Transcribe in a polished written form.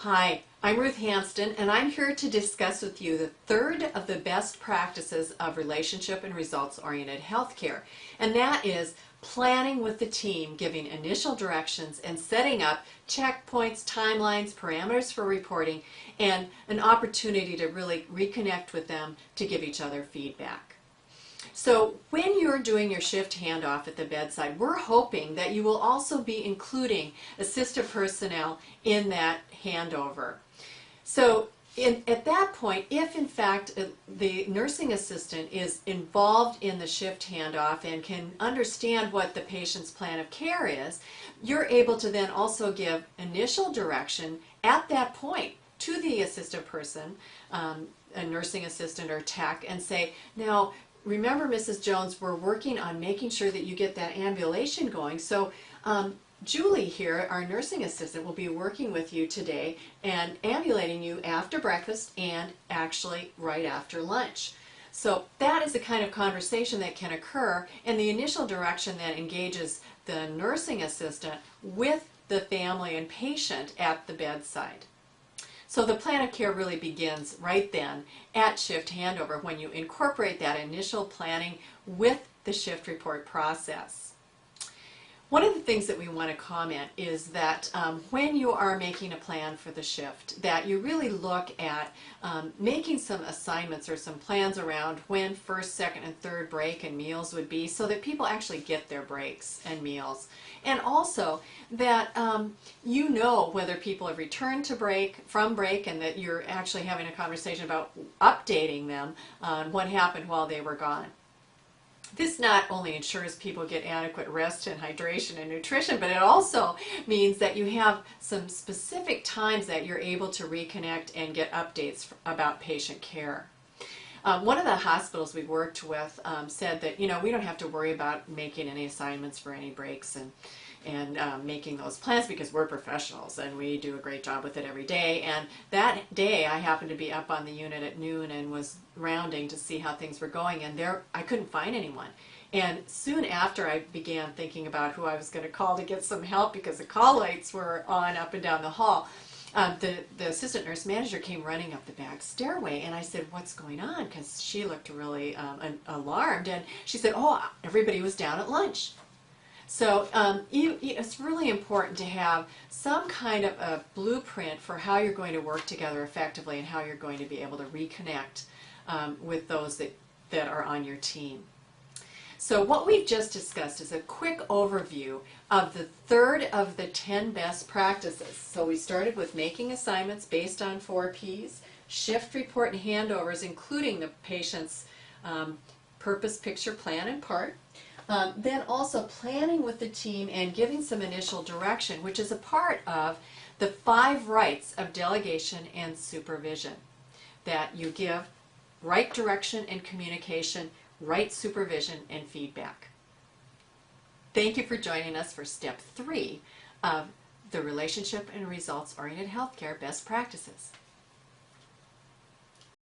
Hi, I'm Ruth Hanston, and I'm here to discuss with you the third of the best practices of relationship and results-oriented healthcare, and that is planning with the team, giving initial directions and setting up checkpoints, timelines, parameters for reporting, and an opportunity to really reconnect with them to give each other feedback. So when you're doing your shift handoff at the bedside, we're hoping that you will also be including assistive personnel in that handover. So at that point, if in fact the nursing assistant is involved in the shift handoff and can understand what the patient's plan of care is, you're able to then also give initial direction at that point to the assistive person, a nursing assistant or tech, and say, now, remember, Mrs. Jones, we're working on making sure that you get that ambulation going. So Julie here, our nursing assistant, will be working with you today and ambulating you after breakfast and actually right after lunch. So that is the kind of conversation that can occur, and the initial direction then engages the nursing assistant with the family and patient at the bedside. So the plan of care really begins right then at shift handover when you incorporate that initial planning with the shift report process. One of the things that we want to comment is that when you are making a plan for the shift, that you really look at making some assignments or some plans around when first, second, and third break and meals would be, so that people actually get their breaks and meals. And also that you know whether people have returned to from break, and that you're actually having a conversation about updating them on what happened while they were gone. This not only ensures people get adequate rest and hydration and nutrition, but it also means that you have some specific times that you're able to reconnect and get updates about patient care. One of the hospitals we worked with said that, we don't have to worry about making any assignments for any breaks and making those plans, because we're professionals and we do a great job with it every day. And that day I happened to be up on the unit at noon and was rounding to see how things were going, and I couldn't find anyone. And soon after, I began thinking about who I was going to call to get some help, because the call lights were on up and down the hall. The assistant nurse manager came running up the back stairway, and I said, what's going on? Because she looked really alarmed, and she said, oh, everybody was down at lunch. So it's really important to have some kind of a blueprint for how you're going to work together effectively and how you're going to be able to reconnect with those that are on your team. So what we've just discussed is a quick overview of the third of the 10 best practices. So we started with making assignments based on 4 Ps, shift report and handovers, including the patient's purpose, picture, plan, and part. Then also planning with the team and giving some initial direction, which is a part of the 5 rights of delegation and supervision. That you give right direction and communication, right supervision and feedback. Thank you for joining us for step 3 of the Relationship and Results-Oriented Healthcare Best Practices.